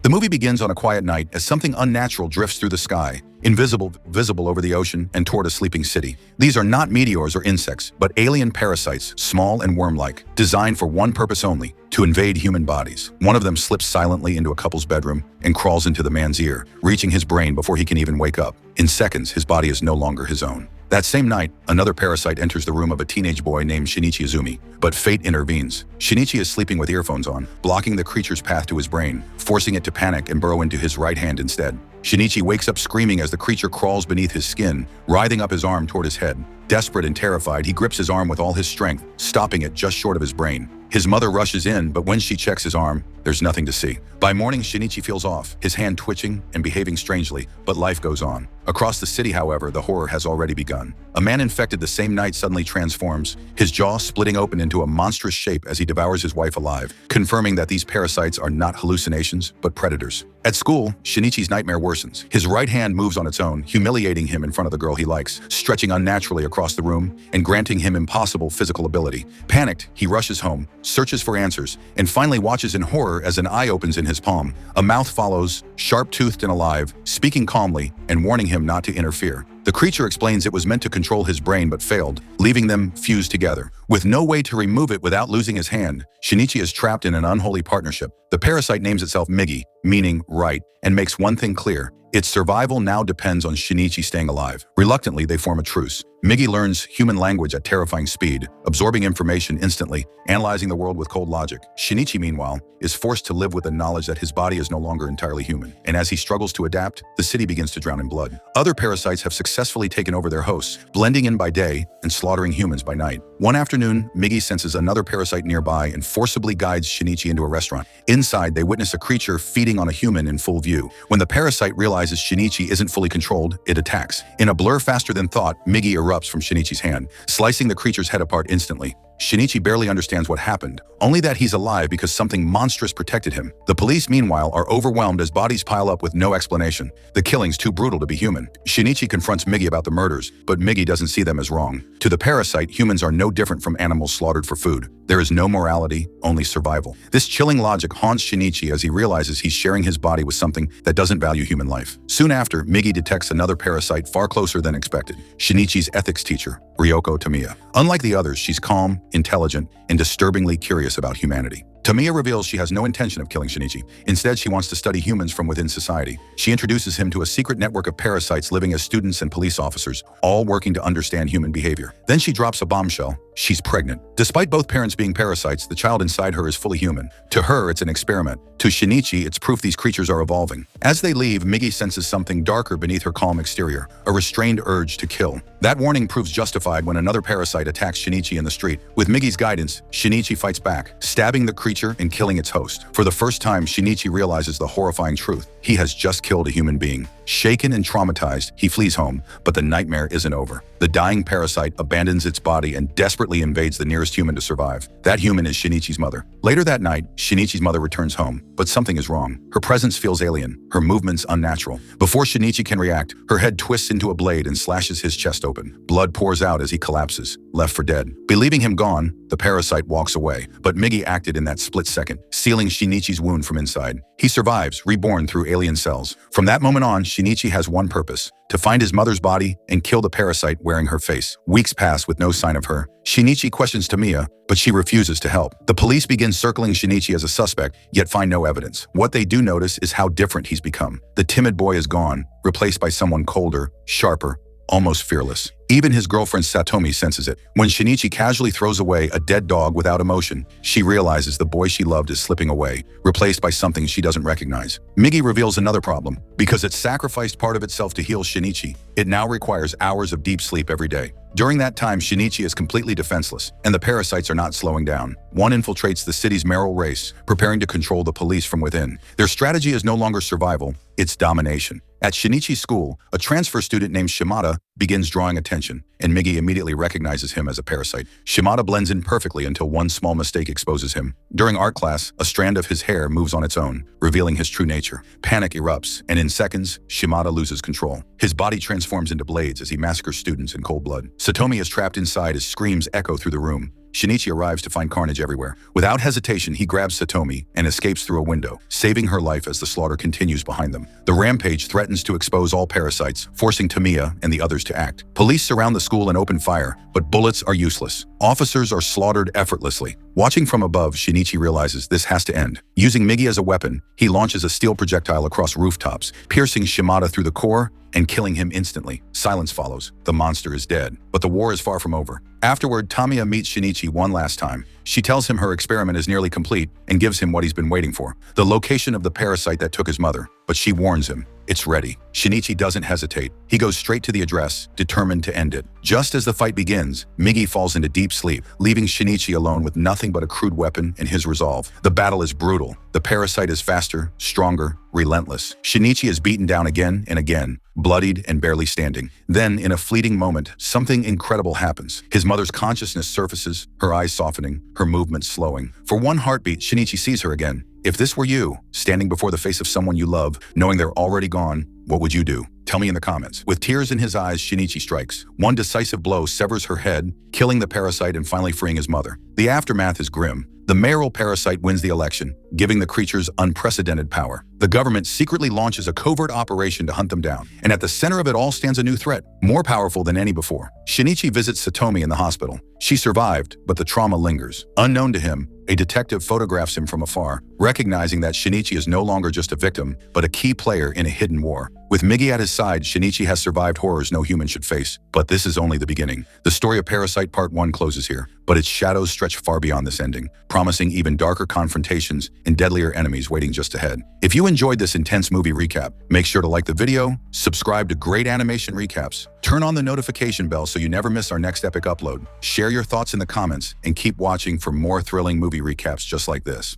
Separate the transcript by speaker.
Speaker 1: The movie begins on a quiet night as something unnatural drifts through the sky, visible over the ocean and toward a sleeping city. These are not meteors or insects, but alien parasites, small and worm-like, designed for one purpose only: to invade human bodies. One of them slips silently into a couple's bedroom and crawls into the man's ear, reaching his brain before he can even wake up. In seconds, his body is no longer his own. That same night, another parasite enters the room of a teenage boy named Shinichi Izumi, but fate intervenes. Shinichi is sleeping with earphones on, blocking the creature's path to his brain, forcing it to panic and burrow into his right hand instead. Shinichi wakes up screaming as the creature crawls beneath his skin, writhing up his arm toward his head. Desperate and terrified, he grips his arm with all his strength, stopping it just short of his brain. His mother rushes in, but when she checks his arm, there's nothing to see. By morning, Shinichi feels off, his hand twitching and behaving strangely, but life goes on. Across the city, however, the horror has already begun. A man infected the same night suddenly transforms, his jaw splitting open into a monstrous shape as he devours his wife alive, confirming that these parasites are not hallucinations, but predators. At school, Shinichi's nightmare worsens. His right hand moves on its own, humiliating him in front of the girl he likes, stretching unnaturally across the room and granting him impossible physical ability. Panicked, he rushes home, searches for answers, and finally watches in horror as an eye opens in his palm. A mouth follows, sharp-toothed and alive, speaking calmly and warning him not to interfere. The creature explains it was meant to control his brain but failed, leaving them fused together. With no way to remove it without losing his hand, Shinichi is trapped in an unholy partnership. The parasite names itself Migi, meaning right, and makes one thing clear: its survival now depends on Shinichi staying alive. Reluctantly, they form a truce. Migi learns human language at terrifying speed, absorbing information instantly, analyzing the world with cold logic. Shinichi, meanwhile, is forced to live with the knowledge that his body is no longer entirely human. And as he struggles to adapt, the city begins to drown in blood. Other parasites have successfully taken over their hosts, blending in by day and slaughtering humans by night. One afternoon, Migi senses another parasite nearby and forcibly guides Shinichi into a restaurant. Inside, they witness a creature feeding on a human in full view. When the parasite realizes Shinichi isn't fully controlled, it attacks. In a blur faster than thought, Migi erupts from Shinichi's hand, slicing the creature's head apart instantly. Shinichi barely understands what happened, only that he's alive because something monstrous protected him. The police, meanwhile, are overwhelmed as bodies pile up with no explanation. The killing's too brutal to be human. Shinichi confronts Migi about the murders, but Migi doesn't see them as wrong. To the parasite, humans are no different from animals slaughtered for food. There is no morality, only survival. This chilling logic haunts Shinichi as he realizes he's sharing his body with something that doesn't value human life. Soon after, Migi detects another parasite far closer than expected: Shinichi's ethics teacher, Ryoko Tamiya. Unlike the others, she's calm, intelligent, and disturbingly curious about humanity. Tamiya reveals she has no intention of killing Shinichi. Instead, she wants to study humans from within society. She introduces him to a secret network of parasites living as students and police officers, all working to understand human behavior. Then she drops a bombshell: she's pregnant. Despite both parents being parasites, the child inside her is fully human. To her, it's an experiment. To Shinichi, it's proof these creatures are evolving. As they leave, Migi senses something darker beneath her calm exterior: a restrained urge to kill. That warning proves justified when another parasite attacks Shinichi in the street. With Migi's guidance, Shinichi fights back, stabbing the creature and killing its host. For the first time, Shinichi realizes the horrifying truth: he has just killed a human being. Shaken and traumatized, he flees home, but the nightmare isn't over. The dying parasite abandons its body and desperately invades the nearest human to survive. That human is Shinichi's mother. Later that night, Shinichi's mother returns home, but something is wrong. Her presence feels alien, her movements unnatural. Before Shinichi can react, her head twists into a blade and slashes his chest open. Blood pours out as he collapses, left for dead. Believing him gone, the parasite walks away, but Migi acted in that split second, sealing Shinichi's wound from inside. He survives, reborn through alien cells. From that moment on, Shinichi has one purpose: to find his mother's body and kill the parasite wearing her face. Weeks pass with no sign of her. Shinichi questions Tamiya, but she refuses to help. The police begin circling Shinichi as a suspect, yet find no evidence. What they do notice is how different he's become. The timid boy is gone, replaced by someone colder, sharper, almost fearless. Even his girlfriend Satomi senses it. When Shinichi casually throws away a dead dog without emotion, she realizes the boy she loved is slipping away, replaced by something she doesn't recognize. Migi reveals another problem. Because it sacrificed part of itself to heal Shinichi, it now requires hours of deep sleep every day. During that time, Shinichi is completely defenseless, and the parasites are not slowing down. One infiltrates the city's mayoral race, preparing to control the police from within. Their strategy is no longer survival, it's domination. At Shinichi's school, a transfer student named Shimada begins drawing attention, and Migi immediately recognizes him as a parasite. Shimada blends in perfectly until one small mistake exposes him. During art class, a strand of his hair moves on its own, revealing his true nature. Panic erupts, and in seconds, Shimada loses control. His body transforms into blades as he massacres students in cold blood. Satomi is trapped inside as screams echo through the room. Shinichi arrives to find carnage everywhere. Without hesitation, he grabs Satomi and escapes through a window, saving her life as the slaughter continues behind them. The rampage threatens to expose all parasites, forcing Tamiya and the others to act. Police surround the school and open fire, but bullets are useless. Officers are slaughtered effortlessly. Watching from above, Shinichi realizes this has to end. Using Migi as a weapon, he launches a steel projectile across rooftops, piercing Shimada through the core and killing him instantly. Silence follows. The monster is dead. But the war is far from over. Afterward, Tamiya meets Shinichi one last time. She tells him her experiment is nearly complete and gives him what he's been waiting for, the location of the parasite that took his mother. But she warns him, it's ready. Shinichi doesn't hesitate. He goes straight to the address, determined to end it. Just as the fight begins, Migi falls into deep sleep, leaving Shinichi alone with nothing but a crude weapon and his resolve. The battle is brutal. The parasite is faster, stronger, relentless. Shinichi is beaten down again and again, bloodied and barely standing. Then, in a fleeting moment, something incredible happens. His mother's consciousness surfaces, her eyes softening, her movements slowing. For one heartbeat, Shinichi sees her again. If this were you, standing before the face of someone you love, knowing they're already gone, what would you do? Tell me in the comments. With tears in his eyes, Shinichi strikes. One decisive blow severs her head, killing the parasite and finally freeing his mother. The aftermath is grim. The mayoral parasite wins the election, giving the creatures unprecedented power. The government secretly launches a covert operation to hunt them down. And at the center of it all stands a new threat, more powerful than any before. Shinichi visits Satomi in the hospital. She survived, but the trauma lingers. Unknown to him, a detective photographs him from afar, recognizing that Shinichi is no longer just a victim, but a key player in a hidden war. With Migi at his side, Shinichi has survived horrors no human should face. But this is only the beginning. The story of Parasyte Part 1 closes here, but its shadows stretch far beyond this ending, promising even darker confrontations and deadlier enemies waiting just ahead. If you enjoyed this intense movie recap, make sure to like the video, subscribe to Great Animation Recaps, turn on the notification bell so you never miss our next epic upload, share your thoughts in the comments, and keep watching for more thrilling movie recaps just like this.